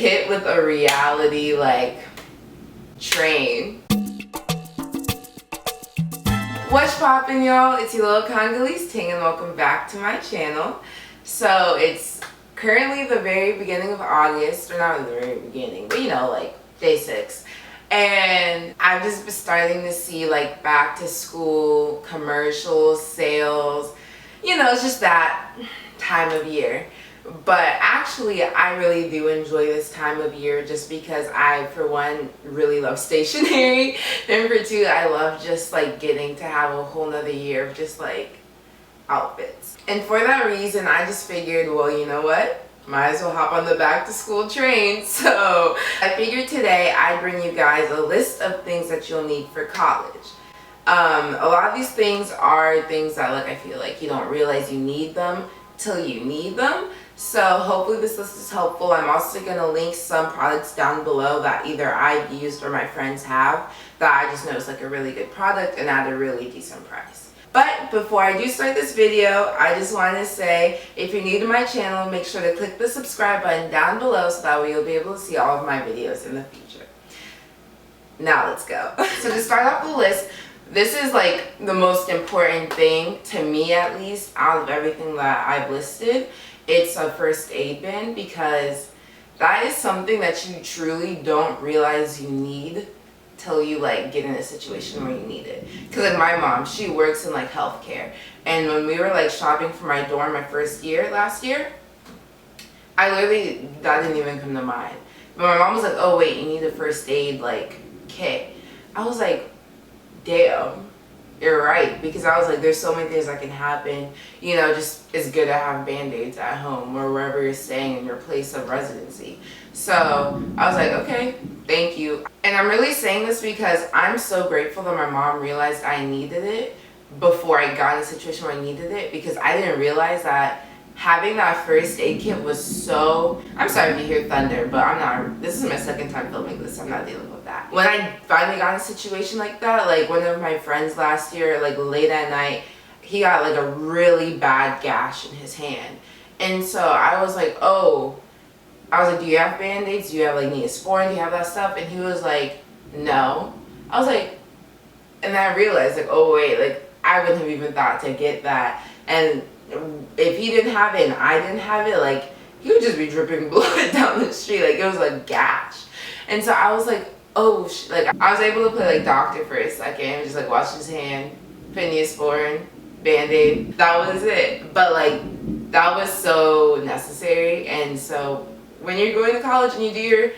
hit with a reality like train. What's poppin', y'all? It's your little Congolese ting and welcome back to my channel. So it's currently the very beginning of August, or not the very beginning, but you know, like day 6. And I've just been starting to see like back to school commercials, sales, you know, it's just that time of year. But actually, I really do enjoy this time of year just because I, for one, really love stationery. And for two, I love just like getting to have a whole nother year of just like outfits. And for that reason, I just figured, well, you know what? Might as well hop on the back to school train. So I figured today I'd bring you guys a list of things that you'll need for college. A lot of these things are things that like I feel like you don't realize you need them till you need them. So hopefully this list is helpful. I'm also going to link some products down below that either I've used or my friends have that I just know is like a really good product and at a really decent price. But before I do start this video, I just want to say if you're new to my channel, make sure to click the subscribe button down below so that way you'll be able to see all of my videos in the future. Now let's go. So to start off the list, this is like the most important thing to me, at least, out of everything that I've listed. It's a first aid bin, because that is something that you truly don't realize you need till you like get in a situation where you need it. Because like my mom, she works in like healthcare, and when we were like shopping for my dorm my first year last year, I literally, that didn't even come to mind. But my mom was like, oh wait, you need a first aid like kit. I was like, damn, you're right, because I was like, there's so many things that can happen, you know, just it's good to have band-aids at home or wherever you're staying in your place of residency. So I was like, okay, thank you. And I'm really saying this because I'm so grateful that my mom realized I needed it before I got in a situation where I needed it, because I didn't realize that having that first aid kit was so, I'm sorry if you hear thunder, but I'm not, this is my second time filming this, so I'm not dealing with that. When I finally got in a situation like that, like one of my friends last year, like late at night, he got like a really bad gash in his hand. And so I was like, oh, I was like, do you have band-aids? Do you have like Neosporin? Do you have that stuff? And he was like, no. I was like, and then I realized like, oh wait, like I wouldn't have even thought to get that. And if he didn't have it and I didn't have it, like he would just be dripping blood down the street, like it was a gash. And so I was like, oh, like I was able to play like doctor for a second and just like wash his hand, put Neosporin, band-aid, that was it. But like that was so necessary. And so when you're going to college and you do your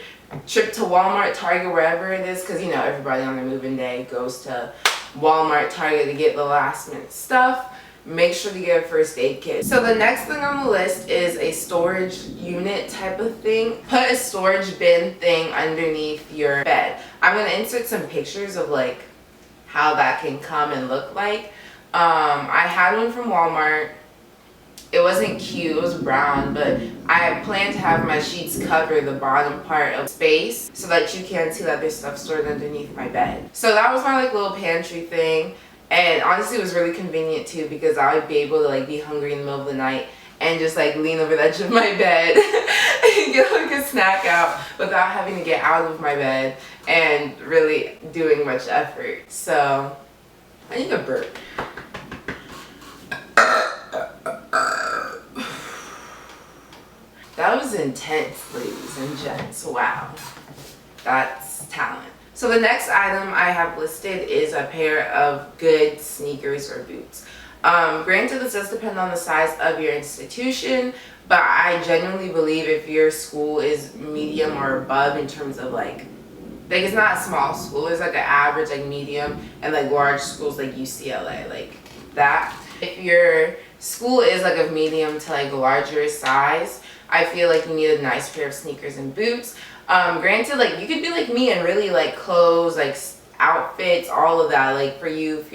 trip to Walmart, Target, wherever it is, because you know everybody on their moving day goes to Walmart, Target to get the last minute stuff, make sure to get a first aid kit. So the next thing on the list is a storage unit type of thing. Put a storage bin thing underneath your bed. I'm going to insert some pictures of like how that can come and look like. I had one from Walmart. It wasn't cute, it was brown, but I planned to have my sheets cover the bottom part of space so that you can't see that there's stuff stored underneath my bed. So that was my like little pantry thing. And honestly, it was really convenient too, because I would be able to like be hungry in the middle of the night and just like lean over the edge of my bed and get like a snack out without having to get out of my bed and really doing much effort. So I need a burp. That was intense, ladies and gents. Wow, that's talent. So the next item I have listed is a pair of good sneakers or boots. Granted, this does depend on the size of your institution, but I genuinely believe if your school is medium or above in terms of like it's not a small school, it's like an average, like medium, and like large schools like UCLA, like that. If your school is like a medium to like larger size, I feel like you need a nice pair of sneakers and boots. Granted, like you could be like me and really like clothes, like outfits, all of that. Like for you,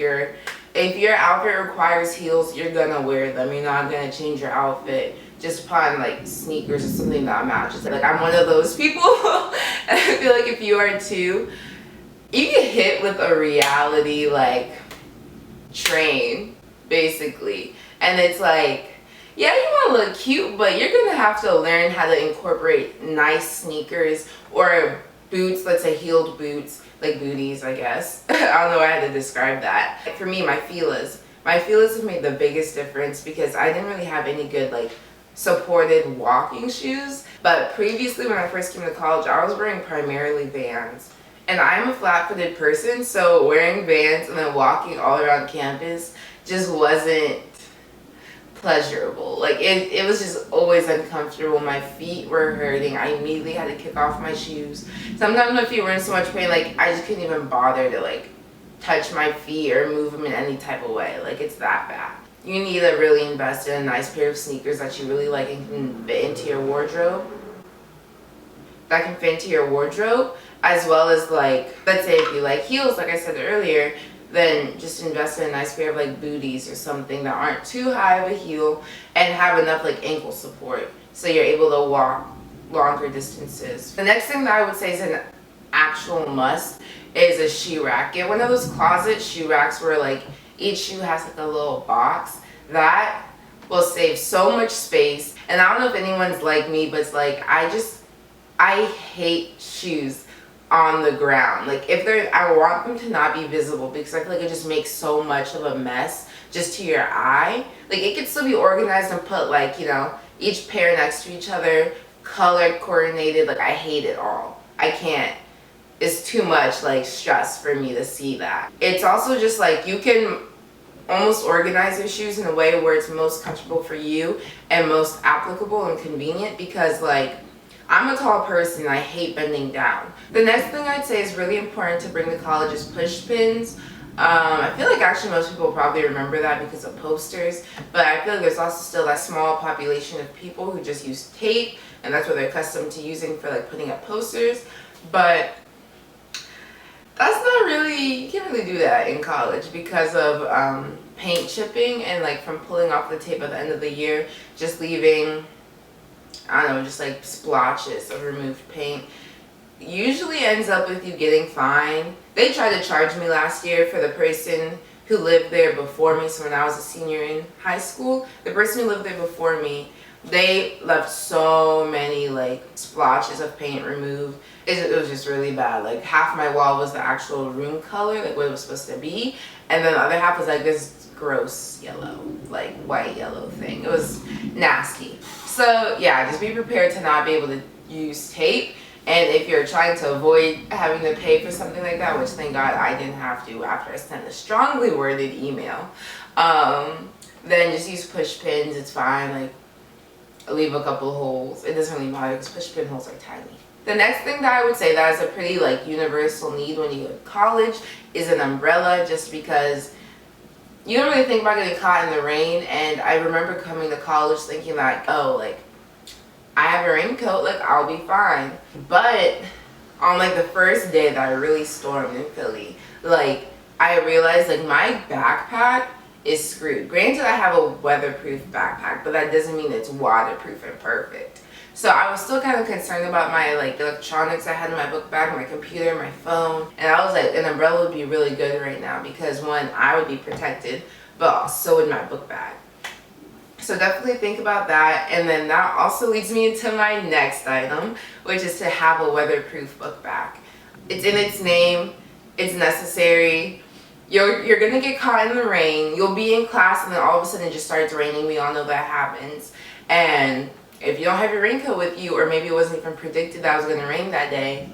if your outfit requires heels, you're gonna wear them. You're not gonna change your outfit just upon like sneakers or something that matches. Like I'm one of those people. And I feel like if you are too, you get hit with a reality like train, basically. And it's like, yeah, you want to look cute, but you're going to have to learn how to incorporate nice sneakers or boots, let's say heeled boots, like booties, I guess. I don't know how to describe that. For me, my Fila's have made the biggest difference because I didn't really have any good, like, supported walking shoes. But previously, when I first came to college, I was wearing primarily Vans. And I'm a flat-footed person, so wearing Vans and then walking all around campus just wasn't pleasurable. Like, it was just always uncomfortable. My feet were hurting. I immediately had to kick off my shoes. Sometimes my feet were in so much pain, like, I just couldn't even bother to, like, touch my feet or move them in any type of way. Like, it's that bad. You need to really invest in a nice pair of sneakers that you really like and can fit into your wardrobe. As well as, like, let's say if you like heels, like I said earlier, then just invest in a nice pair of, like, booties or something that aren't too high of a heel and have enough, like, ankle support so you're able to walk longer distances. The next thing that I would say is an actual must is a shoe rack. Get one of those closet shoe racks where, like, each shoe has, like, a little box. That will save so much space. And I don't know if anyone's like me, but it's like, I hate shoes on the ground. Like, I want them to not be visible because I feel like it just makes so much of a mess just to your eye. Like, it could still be organized and put, like, you know, each pair next to each other, colored, coordinated. Like, I hate it all. I can't. It's too much, like, stress for me to see that. It's also just like, you can almost organize your shoes in a way where it's most comfortable for you and most applicable and convenient because, like, I'm a tall person and I hate bending down. The next thing I'd say is really important to bring to college is push pins. I feel like actually most people probably remember that because of posters, but I feel like there's also still that small population of people who just use tape and that's what they're accustomed to using for, like, putting up posters. But that's not really, you can't really do that in college because of paint chipping and, like, from pulling off the tape at the end of the year, just leaving, I don't know, just like splotches of removed paint. Usually ends up with you getting fined. They tried to charge me last year for the person who lived there before me. So when I was a senior in high school, the person who lived there before me, they left so many, like, splotches of paint removed. It was just really bad. Like, half my wall was the actual room color, like what it was supposed to be, and then the other half was like this gross yellow, like white yellow thing. It was nasty. So yeah, just be prepared to not be able to use tape. And if you're trying to avoid having to pay for something like that, which thank God I didn't have to after I sent a strongly worded email, then just use push pins. It's fine. Like, leave a couple holes. It doesn't really matter because push pin holes are tiny. The next thing that I would say that is a pretty, like, universal need when you go to college is an umbrella, just because you don't really think about getting caught in the rain. And I remember coming to college thinking like, oh, like, I have a raincoat, like, I'll be fine. But on, like, the first day that I really stormed in Philly, like, I realized, like, my backpack is screwed. Granted, I have a weatherproof backpack, but that doesn't mean it's waterproof and perfect. So I was still kind of concerned about my, like, electronics I had in my book bag, my computer, my phone. And I was like, an umbrella would be really good right now because, one, I would be protected, but so would my book bag. So definitely think about that. And then that also leads me into my next item, which is to have a weatherproof book bag. It's in its name. It's necessary. You're going to get caught in the rain. You'll be in class and then all of a sudden it just starts raining. We all know that happens. And if you don't have your raincoat with you, or maybe it wasn't even predicted that it was going to rain that day,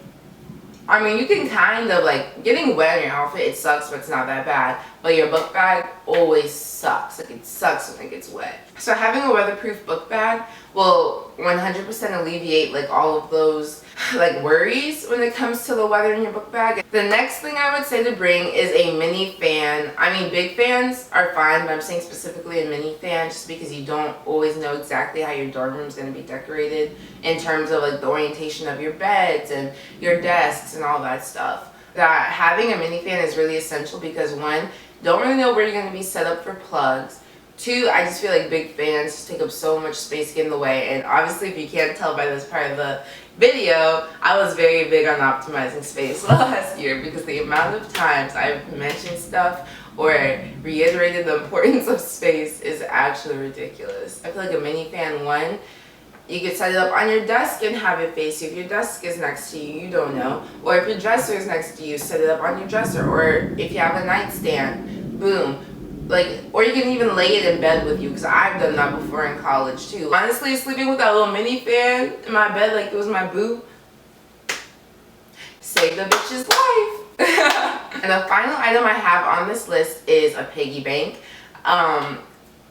I mean, you can kind of, like, getting wet in your outfit, it sucks, but it's not that bad. But your book bag always sucks. Like, it sucks when it gets wet. So having a weatherproof book bag will 100% alleviate, like, all of those, like, worries when it comes to the weather in your book bag. The next thing I would say to bring is a mini fan. I mean, big fans are fine, but I'm saying specifically a mini fan just because you don't always know exactly how your dorm room is going to be decorated in terms of, like, the orientation of your beds and your desks and all that stuff. That having a mini fan is really essential because, one, don't really know where you're going to be set up for plugs. Two, I just feel like big fans just take up so much space, get in the way. And obviously, if you can't tell by this part of the video, I was very big on optimizing space last year because the amount of times I've mentioned stuff or reiterated the importance of space is actually ridiculous. I feel like a mini fan, one, you could set it up on your desk and have it face you. If your desk is next to you, you don't know. Or if your dresser is next to you, set it up on your dresser. Or if you have a nightstand, boom. Like, or you can even lay it in bed with you, because I've done that before in college too. Honestly, sleeping with that little mini fan in my bed like it was my boo saved the bitch's life. And the final item I have on this list is a piggy bank.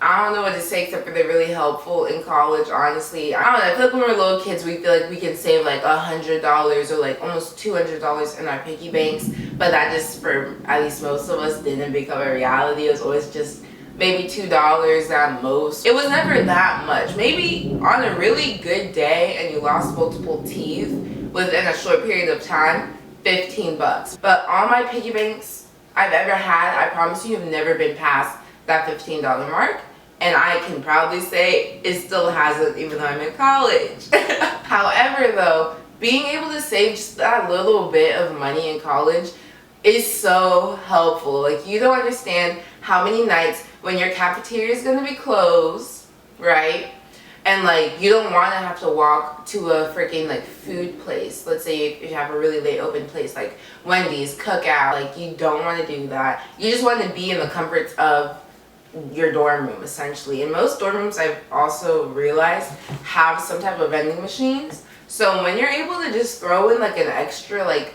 I don't know what to say except for they're really helpful in college, honestly. I don't know, I feel like when we're little kids, we feel like we can save like $100 or like almost $200 in our piggy banks. But that just, for at least most of us, didn't become a reality. It was always just maybe $2 at most. It was never that much. Maybe on a really good day and you lost multiple teeth within a short period of time, 15 bucks. But all my piggy banks I've ever had, I promise you, have never been past that $15 mark. And I can proudly say it still hasn't, even though I'm in college. However, though, being able to save just that little bit of money in college is so helpful. Like, you don't understand how many nights when your cafeteria is going to be closed, right? And like, you don't want to have to walk to a freaking like food place. Let's say if you have a really late open place like Wendy's, Cookout, like you don't want to do that. You just want to be in the comforts of your dorm room, essentially. And most dorm rooms, I've also realized, have some type of vending machines. So when you're able to just throw in like an extra like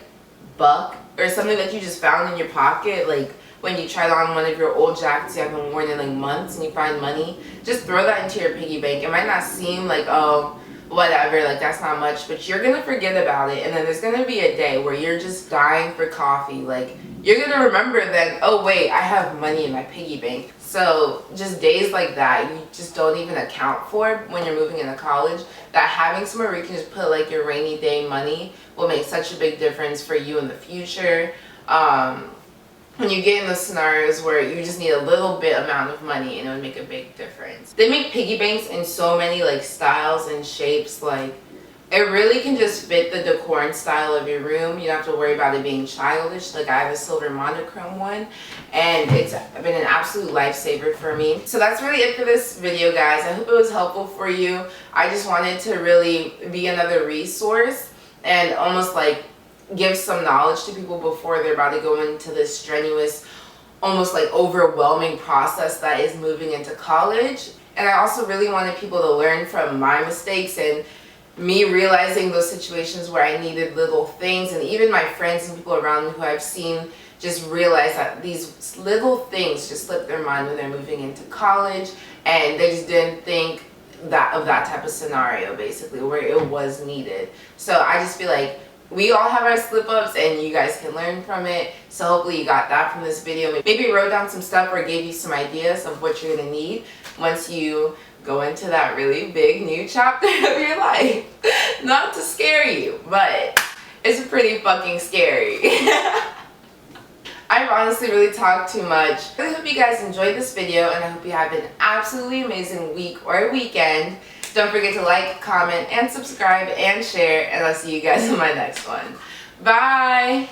buck or something that you just found in your pocket, like when you tried on one of your old jackets you haven't worn in like months and you find money, just throw that into your piggy bank. It might not seem like, oh, whatever, like that's not much, but you're gonna forget about it. And then there's gonna be a day where you're just dying for coffee. Like, you're gonna remember then, oh wait, I have money in my piggy bank. So just days like that, you just don't even account for when you're moving into college. That having somewhere where you can just put like your rainy day money will make such a big difference for you in the future. When you get in those scenarios where you just need a little bit amount of money and it would make a big difference. They make piggy banks in so many like styles and shapes. Like, it really can just fit the decor and style of your room. You don't have to worry about it being childish. Like, I have a silver monochrome one and it's been an absolute lifesaver for me. So that's really it for this video, guys. I hope it was helpful for you. I just wanted to really be another resource and almost like give some knowledge to people before they're about to go into this strenuous, almost like overwhelming process that is moving into college. And I also really wanted people to learn from my mistakes and me realizing those situations where I needed little things, and even my friends and people around me who I've seen just realize that these little things just slip their mind when they're moving into college, and they just didn't think that of that type of scenario, basically, where it was needed. So I just feel like we all have our slip-ups and you guys can learn from it. So hopefully you got that from this video. Maybe wrote down some stuff or gave you some ideas of what you're gonna need once you go into that really big new chapter of your life. Not to scare you, but it's pretty fucking scary. I've honestly really talked too much. I really hope you guys enjoyed this video, and I hope you have an absolutely amazing week or weekend. Don't forget to like, comment, and subscribe, and share, and I'll see you guys in my next one. Bye!